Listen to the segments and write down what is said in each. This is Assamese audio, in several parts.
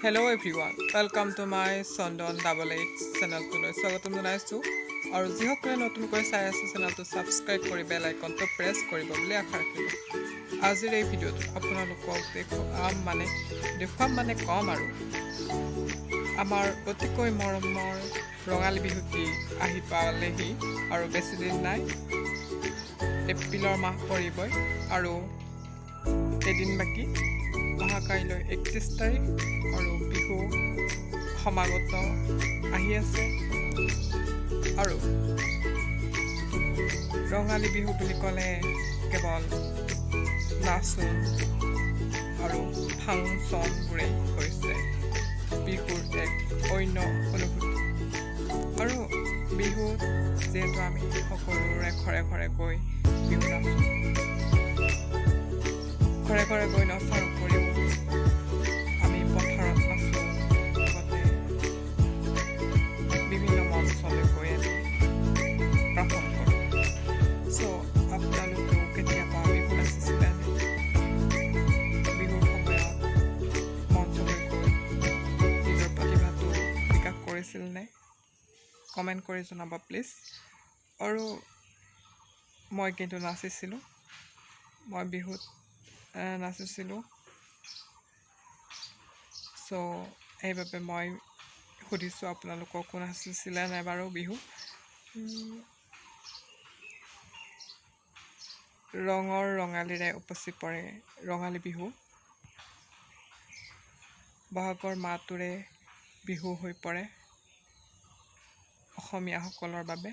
Hello everyone, welcome to my Sondon Double H চেনেলটোলৈ স্বাগতম জনাইছোঁ আৰু যিসকলে নতুনকৈ চাই আছে চেনেলটো ছাবস্ক্ৰাইব কৰি বেল আইকনটো প্ৰেছ কৰিব বুলি আশা ৰাখিলোঁ। আজিৰ এই ভিডিঅ'টো আপোনালোকক দেখুৱাম মানে কম আৰু আমাৰ অতিকৈ মৰমৰ ৰঙালী বিহুটি আহি পালেহি আৰু বেছি দিন নাই। এপ্ৰিলৰ মাহ পৰিবই আৰু এদিন বাকী অহা কাইলৈ 31 তাৰিখ আৰু বিহু সমাগত আহি আছে আৰু ৰঙালী বিহু বুলি ক'লে কেৱল নাচোন আৰু ফাংচনবোৰেই হৈছে বিহুৰ এক অন্য অনুভূতি। আৰু বিহুত যিহেতু আমি সকলোৰে ঘৰে ঘৰে গৈ বিহু নাচোঁ, ঘৰে ঘৰে গৈ নচাৰ উপৰিও আমি পথাৰত নাচোঁ, লগতে বিভিন্ন মঞ্চলৈ গৈ আমি পাৰফৰ্ম কৰোঁ। আপোনালোকেও কেতিয়াবা বিহু নাচিছিলেনে? বিহুৰ সময়ত মঞ্চলৈ গৈ নিজৰ প্ৰতিভাটো বিকাশ কৰিছিলনে? কমেণ্ট কৰি জনাব প্লিজ। আৰু মই কিন্তু নাচিছিলোঁ, মই বিহুত নাচিছিলোঁ। সেইবাবে মই সুধিছোঁ আপোনালোককো নাচিছিলে নাই বাৰু বিহু? ৰঙৰ ৰঙালীৰে উপচি পৰে ৰঙালী বিহু, বহাগৰ মাহটোৰে বিহু হৈ পৰে অসমীয়াসকলৰ বাবে।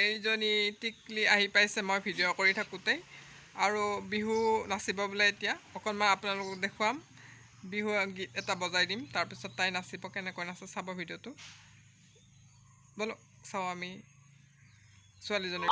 এইজনী টিকলি আহি পাইছে মই ভিডিঅ' কৰি থাকোঁতেই, আৰু বিহু নাচিব বোলে। এতিয়া অকণমান আপোনালোকক দেখুৱাম, বিহু গীত এটা বজাই দিম, তাৰপিছত তাই নাচিব। কেনেকৈ নাচে চাব ভিডিঅ'টো, ব'লক চাওঁ আমি ছোৱালীজনীৰ।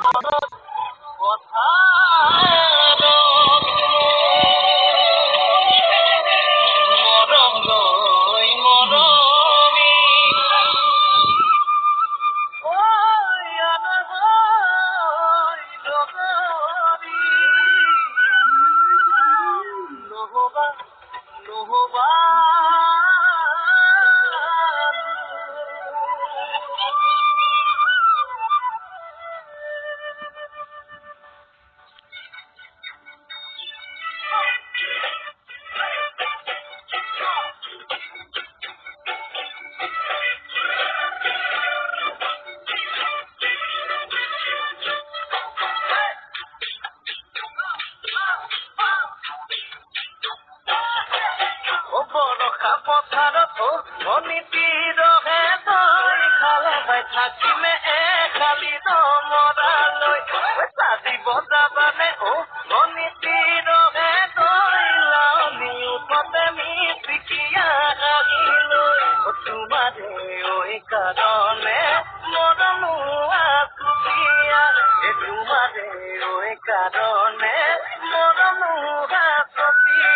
Karone